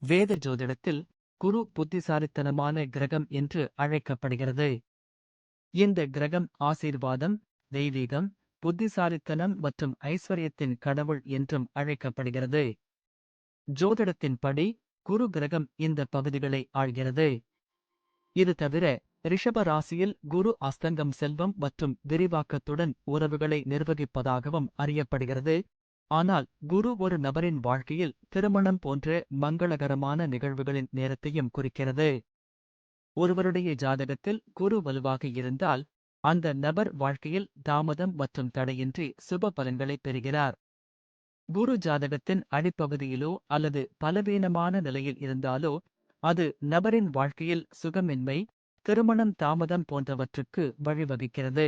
வேத ஜோதிடத்தில் குரு புத்திசாலித்தனமான கிரகம் என்று அழைக்கப்படுகிறது. இந்த கிரகம் ஆசீர்வாதம், தெய்வீகம், புத்திசாலித்தனம் மற்றும் ஐஸ்வர்யத்தின் கடவுள் என்றும் அழைக்கப்படுகிறது. ஜோதிடத்தின்படி குரு கிரகம் இந்த பகுதிகளை ஆள்கிறது. இது தவிர ரிஷப ராசியில் குரு அஸ்தங்கம் செல்வம் மற்றும் விரிவாக்கத்துடன் உறவுகளை நிர்வகிப்பதாகவும் அறியப்படுகிறது. ஆனால் குரு ஒரு நபரின் வாழ்க்கையில் திருமணம் போன்ற மங்களகரமான நிகழ்வுகளின் நேரத்தையும் குறிக்கிறது. ஒருவருடைய ஜாதகத்தில் குரு வலுவாக இருந்தால் அந்த நபர் வாழ்க்கையில் தாமதம் மற்றும் தடையின்றி சுப பலன்களை பெறுகிறார். குரு ஜாதகத்தின் அடிப்பகுதியிலோ அல்லது பலவீனமான நிலையில் இருந்தாலோ அது நபரின் வாழ்க்கையில் சுகமின்மை, திருமணம் தாமதம் போன்றவற்றுக்கு வழிவகுக்கிறது.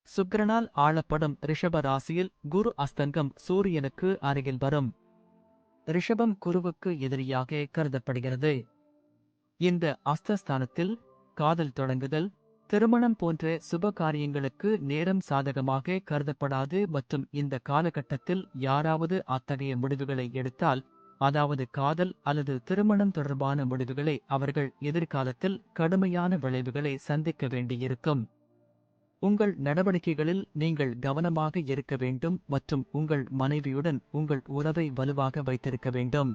சுக்கிரனால் ஆளப்படும் ரிஷப ராசியில் குரு அஸ்தங்கம் சூரியனுக்கு அருகில் வரும். ரிஷபம் குருவுக்கு எதிரியாக கருதப்படுகிறது. இந்த அஸ்தஸ்தானத்தில் காதல் தொடங்குதல், திருமணம் போன்ற சுப காரியங்களுக்கு நேரம் சாதகமாக கருதப்படாது மற்றும் இந்த காலகட்டத்தில் யாராவது அத்தகைய முடிவுகளை எடுத்தால், அதாவது காதல் அல்லது திருமணம் தொடர்பான முடிவுகளை அவர்கள் எதிர்காலத்தில் கடுமையான விளைவுகளை சந்திக்க வேண்டியிருக்கும். உங்கள் நடவடிக்கைகளில் நீங்கள் கவனமாக இருக்க வேண்டும் மற்றும் உங்கள் மனைவியுடன் உங்கள் உறவை வலுவாக வைத்திருக்க வேண்டும்.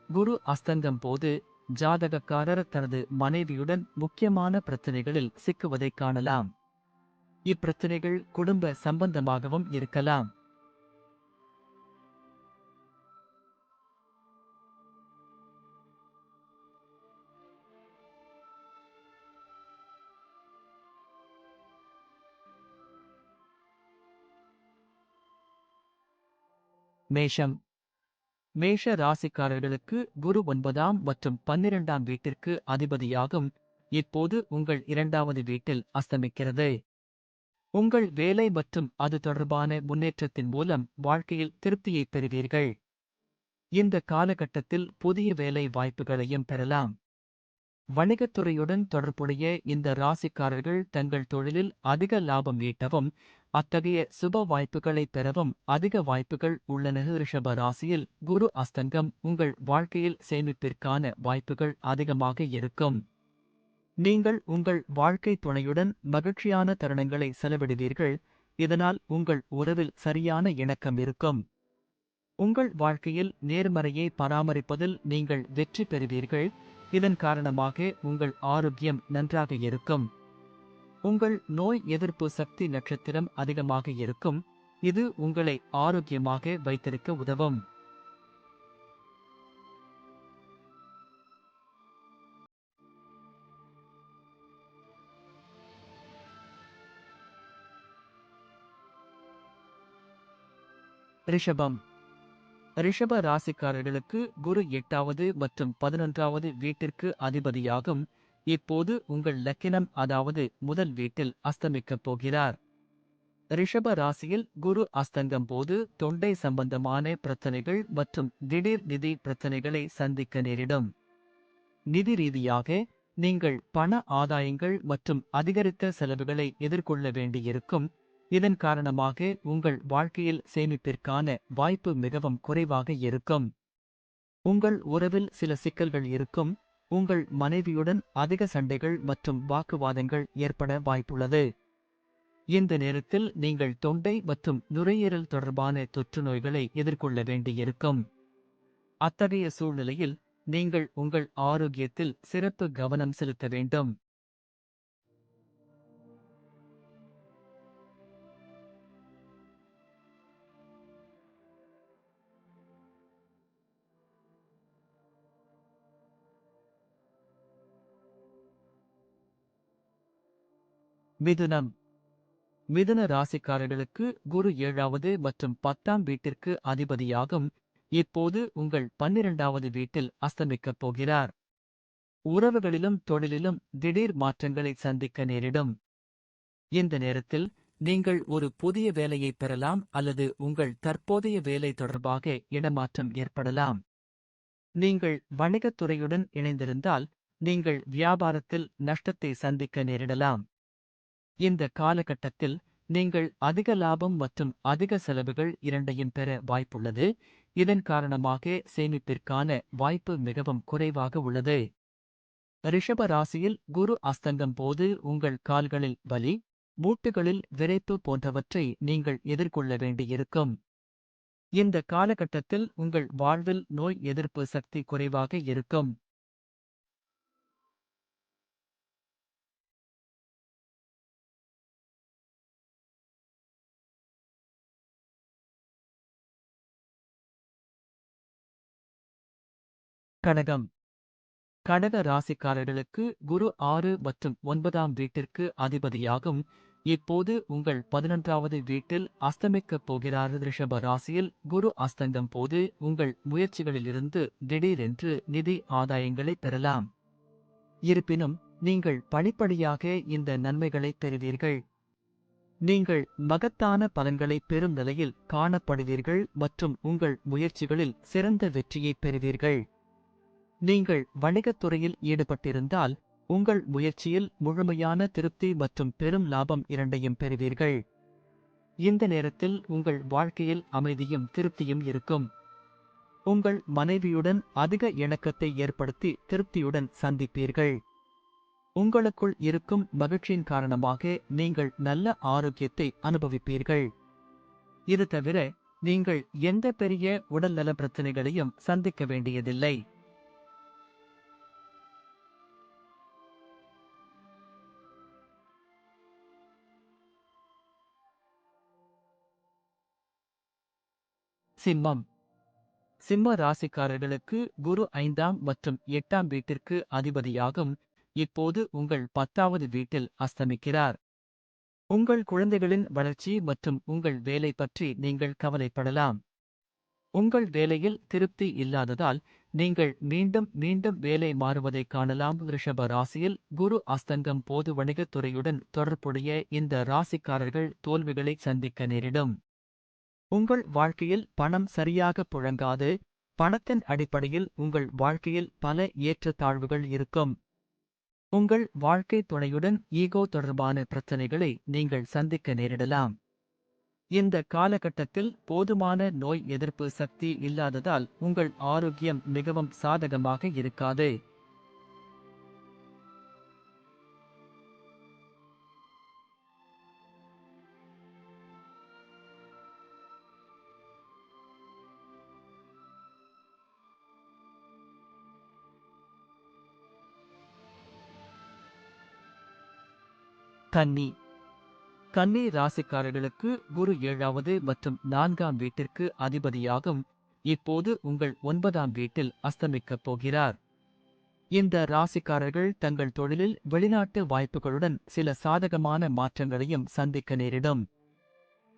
குரு அஸ்தங்கம் போது ஜாதகக்காரர் தனது மனைவியுடன் முக்கியமான பிரச்சனைகளில் சிக்குவதைக் காணலாம். இப்பிரச்சனைகள் குடும்ப சம்பந்தமாகவும் இருக்கலாம். மேஷம். மேஷ ராசிக்காரர்களுக்கு குரு 9ஆம் மற்றும் 12ஆம் வீட்டிற்கு அதிபதியாகும். இப்போது உங்கள் 2வது வீட்டில் அஸ்தமிக்கிறது. உங்கள் வேலை மற்றும் அது தொடர்பான முன்னேற்றத்தின் மூலம் வாழ்க்கையில் திருப்தியை பெறுவீர்கள். இந்த காலகட்டத்தில் புதிய வேலை வாய்ப்புகளையும் பெறலாம். வணிகத்துறையுடன் தொடர்புடைய இந்த ராசிக்காரர்கள் தங்கள் தொழிலில் அதிக லாபம் ஈட்டவும் அத்தகைய சுப வாய்ப்புகளை பெறவும் அதிக வாய்ப்புகள் உள்ளன. ரிஷப ராசியில் குரு அஸ்தங்கம் உங்கள் வாழ்க்கையில் சேமிப்பிற்கான வாய்ப்புகள் அதிகமாக இருக்கும். நீங்கள் உங்கள் வாழ்க்கை துணையுடன் மகிழ்ச்சியான தருணங்களை செலவிடுவீர்கள். இதனால் உங்கள் உறவில் சரியான இணக்கம் இருக்கும். உங்கள் வாழ்க்கையில் நேர்மறையை பராமரிப்பதில் நீங்கள் வெற்றி பெறுவீர்கள். இதன் காரணமாக உங்கள் ஆரோக்கியம் நன்றாக இருக்கும். உங்கள் நோய் எதிர்ப்பு சக்தி நட்சத்திரம் அதிகமாக இருக்கும். இது உங்களை ஆரோக்கியமாக வைத்திருக்க உதவும். ரிஷபம். ரிஷப ராசிக்காரர்களுக்கு குரு 8வது மற்றும் 11வது வீட்டிற்கு அதிபதியாகும். இப்போது உங்கள் லக்கினம் அதாவது முதல் வீட்டில் அஸ்தமிக்கப் போகிறார். ரிஷப ராசியில் குரு அஸ்தங்கம் போது தொண்டை சம்பந்தமான பிரச்சனைகள் மற்றும் திடீர் நிதி பிரச்சனைகளை சந்திக்க நேரிடும். நிதி ரீதியாக நீங்கள் பண ஆதாயங்கள் மற்றும் அதிகரித்த செலவுகளை எதிர்கொள்ள வேண்டியிருக்கும். இதன் காரணமாக உங்கள் வாழ்க்கையில் சேமிப்பிற்கான வாய்ப்பு மிகவும் குறைவாக இருக்கும். உங்கள் உறவில் சில சிக்கல்கள் இருக்கும். உங்கள் மனைவியுடன் அதிக சண்டைகள் மற்றும் வாக்குவாதங்கள் ஏற்பட வாய்ப்புள்ளது. இந்த நேரத்தில் நீங்கள் தொண்டை மற்றும் நுரையீரல் தொடர்பான தொற்று நோய்களை எதிர்கொள்ள வேண்டியிருக்கும். அத்தகைய சூழ்நிலையில் நீங்கள் உங்கள் ஆரோக்கியத்தில் சிறப்பு கவனம் செலுத்த வேண்டும். மிதுனம். மிதுன ராசிக்காரர்களுக்கு குரு 7வது மற்றும் 10ஆம் வீட்டிற்கு அதிபதியாகும். இப்போது உங்கள் 12வது வீட்டில் அஸ்தமிக்கப் போகிறார். உறவுகளிலும் தொழிலிலும் திடீர் மாற்றங்களை சந்திக்க நேரிடும். இந்த நேரத்தில் நீங்கள் ஒரு புதிய வேலையை பெறலாம் அல்லது உங்கள் தற்போதைய வேலை தொடர்பாக இடமாற்றம் ஏற்படலாம். நீங்கள் வணிகத்துறையுடன் இணைந்திருந்தால் நீங்கள் வியாபாரத்தில் நஷ்டத்தை சந்திக்க நேரிடலாம். இந்த காலகட்டத்தில் நீங்கள் அதிக லாபம் மற்றும் அதிக செலவுகள் இரண்டையும் பெற வாய்ப்புள்ளது. இதன் காரணமாக சேமிப்பிற்கான வாய்ப்பு மிகவும் குறைவாக உள்ளது. ரிஷப ராசியில் குரு அஸ்தங்கம் போது உங்கள் கால்களில் வலி, மூட்டுகளில் விரைப்பு போன்றவற்றை நீங்கள் எதிர்கொள்ள வேண்டியிருக்கும். இந்த காலகட்டத்தில் உங்கள் வாழ்வில் நோய் எதிர்ப்பு சக்தி குறைவாக இருக்கும். கடகம். கடக ராசிக்காரர்களுக்கு குரு 6 மற்றும் 9ஆம் வீட்டிற்கு அதிபதியாகும். இப்போது உங்கள் 11வது வீட்டில் அஸ்தமிக்கப் போகிறார். ரிஷப ராசியில் குரு அஸ்தங்கம் போது உங்கள் முயற்சிகளிலிருந்து திடீரென்று நிதி ஆதாயங்களை பெறலாம். இருப்பினும் நீங்கள் படிப்படியாக இந்த நன்மைகளை பெறுவீர்கள். நீங்கள் மகத்தான பலன்களை பெறும் நிலையில் காணப்படுவீர்கள் மற்றும் உங்கள் முயற்சிகளில் சிறந்த வெற்றியை பெறுவீர்கள். நீங்கள் வணிகத் துறையில் ஈடுபட்டிருந்தால் உங்கள் முயற்சியில் முழுமையான திருப்தி மற்றும் பெரும் லாபம் இரண்டையும் பெறுவீர்கள். இந்த நேரத்தில் உங்கள் வாழ்க்கையில் அமைதியும் திருப்தியும் இருக்கும். உங்கள் மனைவியுடன் அதிக இணக்கத்தை ஏற்படுத்தி திருப்தியுடன் சந்திப்பீர்கள். உங்களுக்குள் இருக்கும் மகிழ்ச்சியின் காரணமாக நீங்கள் நல்ல ஆரோக்கியத்தை அனுபவிப்பீர்கள். இது தவிர நீங்கள் எந்த பெரிய உடல்நல பிரச்சனைகளையும் சந்திக்க வேண்டியதில்லை. சிம்மம். சிம்ம ராசிக்காரர்களுக்கு குரு 5ஆம் மற்றும் 8ஆம் வீட்டிற்கு அதிபதியாகும். இப்போது உங்கள் 10வது வீட்டில் அஸ்தமிக்கிறார். உங்கள் குழந்தைகளின் வளர்ச்சி மற்றும் உங்கள் வேலை பற்றி நீங்கள் கவலைப்படலாம். உங்கள் வேலையில் திருப்தி இல்லாததால் நீங்கள் மீண்டும் மீண்டும் வேலை மாறுவதைக் காணலாம். ரிஷப ராசியில் குரு அஸ்தங்கம் போது வணிகத் துறையுடன் தொடர்புடைய இந்த ராசிக்காரர்கள் தோல்விகளை சந்திக்க நேரிடும். உங்கள் வாழ்க்கையில் பணம் சரியாக புழங்காது. பணத்தின் அடிப்படையில் உங்கள் வாழ்க்கையில் பல ஏற்றத்தாழ்வுகள் இருக்கும். உங்கள் வாழ்க்கை துணையுடன் ஈகோ தொடர்பான பிரச்சனைகளை நீங்கள் சந்திக்க நேரிடலாம். இந்த காலகட்டத்தில் போதுமான நோய் எதிர்ப்பு சக்தி இல்லாததால் உங்கள் ஆரோக்கியம் மிகவும் சாதகமாக இருக்காது. கன்னி. கன்னி ராசிக்காரர்களுக்கு குரு 7வது மற்றும் 4ஆம் வீட்டிற்கு அதிபதியாகும். இப்போது உங்கள் 9ஆம் வீட்டில் அஸ்தமிக்கப் போகிறார். இந்த ராசிக்காரர்கள் தங்கள் தொழிலில் வெளிநாட்டு வாய்ப்புகளுடன் சில சாதகமான மாற்றங்களையும் சந்திக்க நேரிடும்.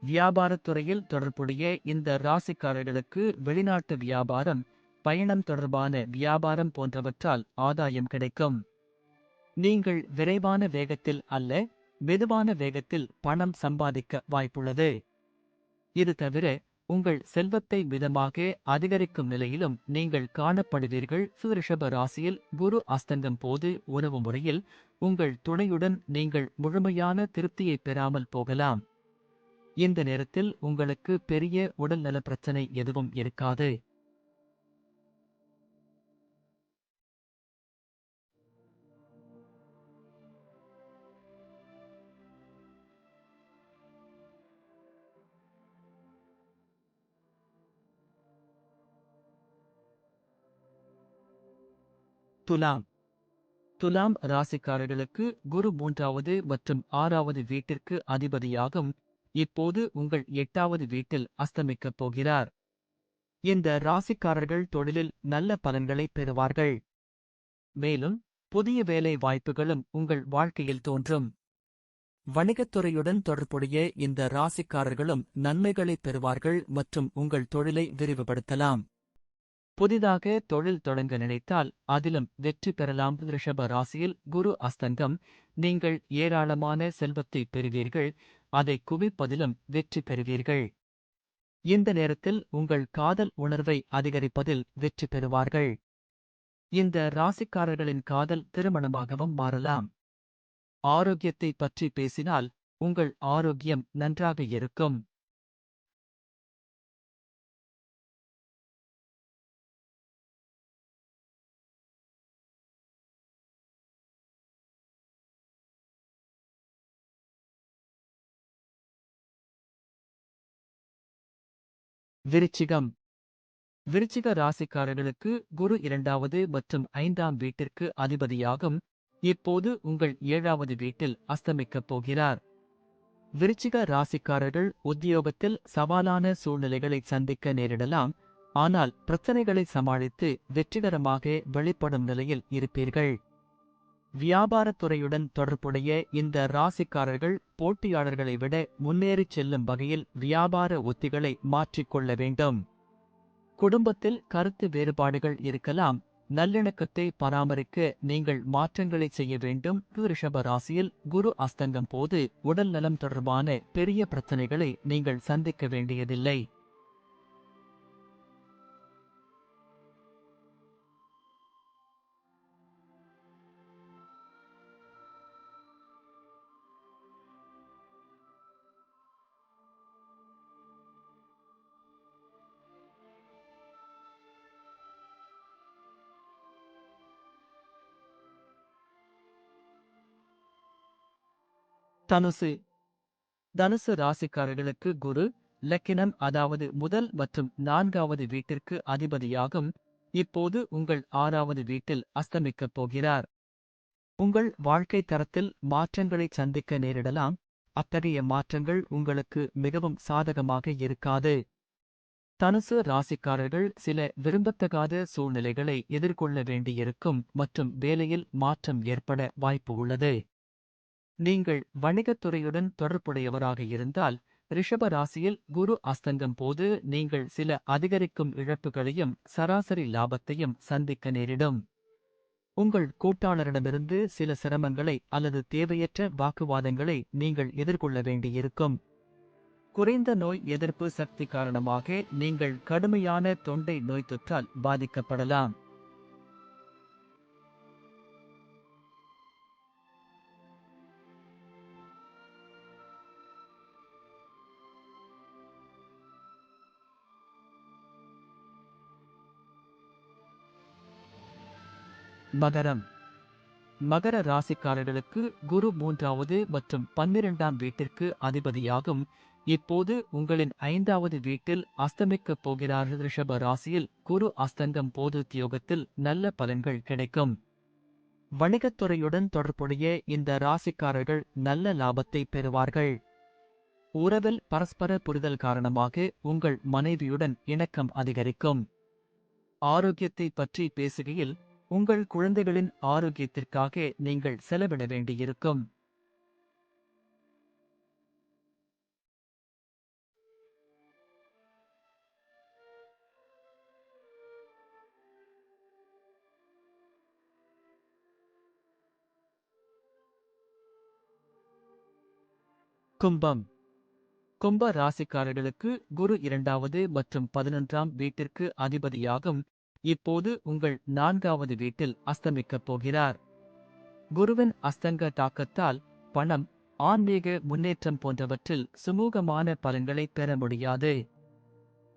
வியாபாரத் துறையில் தொடர்புடைய இந்த ராசிக்காரர்களுக்கு வெளிநாட்டு வியாபாரம், பயணம் தொடர்பான வியாபாரம் போன்றவற்றால் ஆதாயம் கிடைக்கும். நீங்கள் விரைவான வேகத்தில் அல்ல, மெதுவான வேகத்தில் பணம் சம்பாதிக்க வாய்ப்புள்ளது. இது தவிர உங்கள் செல்வத்தை மிதமாக அதிகரிக்கும் நிலையிலும் நீங்கள் காணப்படுவீர்கள். ரிஷப ராசியில் குரு அஸ்தங்கம் போது உறவு முறையில் உங்கள் துணையுடன் நீங்கள் முழுமையான திருப்தியை பெறாமல் போகலாம். இந்த நேரத்தில் உங்களுக்கு பெரிய உடல்நல பிரச்சனை எதுவும் இருக்காது. துலாம். துலாம் ராசிக்காரர்களுக்கு குரு 3வது மற்றும் 6வது வீட்டிற்கு அதிபதியாகும். இப்போது உங்கள் 8வது வீட்டில் அஸ்தமிக்கப் போகிறார். இந்த ராசிக்காரர்கள் தொழிலில் நல்ல பலன்களை பெறுவார்கள். மேலும் புதிய வேலை வாய்ப்புகளும் உங்கள் வாழ்க்கையில் தோன்றும். வணிகத்துறையுடன் தொடர்புடைய இந்த ராசிக்காரர்களும் நன்மைகளை பெறுவார்கள் மற்றும் உங்கள் தொழிலை விரிவுபடுத்தலாம். புதிதாக தொழில் தொடங்க நினைத்தால் அதிலும் வெற்றி பெறலாம். ரிஷப ராசியில் குரு அஸ்தங்கம் நீங்கள் ஏராளமான செல்வத்தை பெறுவீர்கள். அதை குவிப்பதிலும் வெற்றி பெறுவீர்கள். இந்த நேரத்தில் உங்கள் காதல் உணர்வை அதிகரிப்பதில் வெற்றி பெறுவார்கள். இந்த ராசிக்காரர்களின் காதல் திருமணமாகவும் மாறலாம். ஆரோக்கியத்தை பற்றி பேசினால் உங்கள் ஆரோக்கியம் நன்றாக இருக்கும். விருச்சிகம். விருச்சிக ராசிக்காரர்களுக்கு குரு 2வது மற்றும் 5ஆம் வீட்டிற்கு அதிபதியாகும். இப்போது உங்கள் 7வது வீட்டில் அஸ்தமிக்கப் போகிறார். விருச்சிக ராசிக்காரர்கள் உத்தியோகத்தில் சவாலான சூழ்நிலைகளை சந்திக்க நேரிடலாம். ஆனால் பிரச்சனைகளை சமாளித்து வெற்றிகரமாக வெளிப்படும் நிலையில் இருப்பீர்கள். வியாபாரத்துறையுடன் தொடர்புடைய இந்த ராசிக்காரர்கள் போட்டியாளர்களை விட முன்னேறிச் செல்லும் வகையில் வியாபார உத்திகளை மாற்றிக்கொள்ள வேண்டும். குடும்பத்தில் கருத்து வேறுபாடுகள் இருக்கலாம். நல்லிணக்கத்தை பராமரிக்க நீங்கள் மாற்றங்களை செய்ய வேண்டும். ரிஷப ராசியில் குரு அஸ்தங்கம் போது உடல் நலம் தொடர்பான பெரிய பிரச்சனைகளை நீங்கள் சந்திக்க வேண்டியதில்லை. தனுசு. தனுசு ராசிக்காரர்களுக்கு குரு லக்கினம், அதாவது முதல் மற்றும் 4வது வீட்டிற்கு அதிபதியாகும். இப்போது உங்கள் 6வது வீட்டில் அஸ்தமிக்கப் போகிறார். உங்கள் வாழ்க்கை தரத்தில் மாற்றங்களை சந்திக்க நேரிடலாம். அத்தகைய மாற்றங்கள் உங்களுக்கு மிகவும் சாதகமாக இருக்காது. தனுசு ராசிக்காரர்கள் சில விரும்பத்தகாத சூழ்நிலைகளை எதிர்கொள்ள வேண்டியிருக்கும் மற்றும் வேலையில் மாற்றம் ஏற்பட வாய்ப்பு உள்ளது. நீங்கள் வணிகத்துறையுடன் தொடர்புடையவராக இருந்தால், ரிஷப ராசியில் குரு அஸ்தங்கம் போது நீங்கள் சில அதிகரிக்கும் இழப்புகளையும் சராசரி லாபத்தையும் சந்திக்க நேரிடும். உங்கள் கூட்டாளரிடமிருந்து சில சிரமங்களை அல்லது தேவையற்ற வாக்குவாதங்களை நீங்கள் எதிர்கொள்ள வேண்டியிருக்கும். குறைந்த நோய் எதிர்ப்பு சக்தி காரணமாக நீங்கள் கடுமையான தொண்டை நோய் தொற்றால் பாதிக்கப்படலாம். மகரம். மகர ராசிக்காரர்களுக்கு குரு 3வது மற்றும் 12ஆம் வீட்டிற்கு அதிபதியாகும். இப்போது உங்களின் 5வது வீட்டில் அஸ்தமிக்கப் போகிறார். ரிஷப ராசியில் குரு அஸ்தங்கம் போது உத்தியோகத்தில் நல்ல பலன்கள் கிடைக்கும். வணிகத்துறையுடன் தொடர்புடைய இந்த ராசிக்காரர்கள் நல்ல லாபத்தை பெறுவார்கள். உறவில் பரஸ்பர புரிதல் காரணமாக உங்கள் மனைவியுடன் இணக்கம் அதிகரிக்கும். ஆரோக்கியத்தை பற்றி பேசுகையில், உங்கள் குழந்தைகளின் ஆரோக்கியத்திற்காக நீங்கள் செலவிட வேண்டியிருக்கும். கும்பம். கும்ப ராசிக்காரர்களுக்கு குரு 2வது மற்றும் 11ஆம் வீட்டிற்கு அதிபதியாகும். இப்போது உங்கள் 4வது வீட்டில் அஸ்தமிக்கப் போகிறார். குருவின் அஸ்தங்க தாக்கத்தால் பணம், ஆன்மீக முன்னேற்றம் போன்றவற்றில் சுமூகமான பலன்களை பெற முடியாது.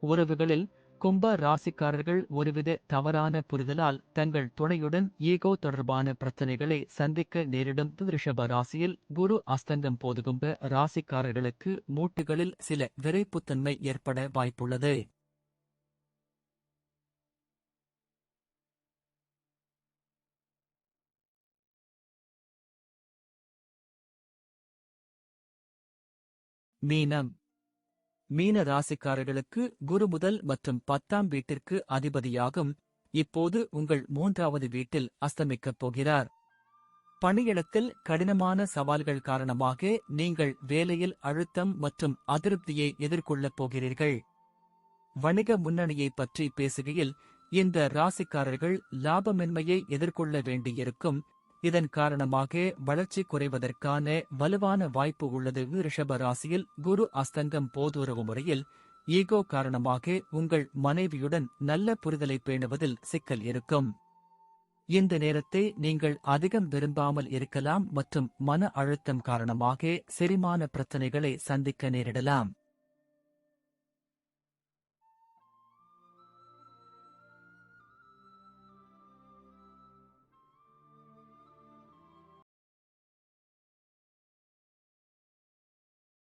உறவுகளில் கும்ப ராசிக்காரர்கள் ஒருவித தவறான புரிதலால் தங்கள் துணையுடன் ஈகோ தொடர்பான பிரச்சனைகளை சந்திக்க நேரிடும். ரிஷப ராசியில் குரு அஸ்தங்கம் போது கும்ப ராசிக்காரர்களுக்கு மூட்டுகளில் சில விரைப்புத்தன்மை ஏற்பட வாய்ப்புள்ளது. மீனம். மீன ராசிக்காரர்களுக்கு குரு முதல் மற்றும் 10ஆம் வீட்டிற்கு அதிபதியாகும். இப்போது உங்கள் 3வது வீட்டில் அஸ்தமிக்கப் போகிறார். பணியிடத்தில் கடினமான சவால்கள் காரணமாக நீங்கள் வேலையில் அழுத்தம் மற்றும் அதிருப்தியை எதிர்கொள்ளப் போகிறீர்கள். வணிக முன்னணியை பற்றி பேசுகையில், இந்த ராசிக்காரர்கள் லாபமின்மையை எதிர்கொள்ள வேண்டியிருக்கும். இதன் காரணமாக வளர்ச்சி குறைவதற்கான வலுவான வாய்ப்பு உள்ளது. ரிஷப ராசியில் குரு அஸ்தங்கம் போதுறவு முறையில் ஈகோ காரணமாக உங்கள் மனைவியுடன் நல்ல புரிதலை பேணுவதில் சிக்கல் இருக்கும். இந்த நேரத்தை நீங்கள் அதிகம் விரும்பாமல் இருக்கலாம் மற்றும் மன அழுத்தம் காரணமாக செரிமான பிரச்சனைகளை சந்திக்க நேரிடலாம்.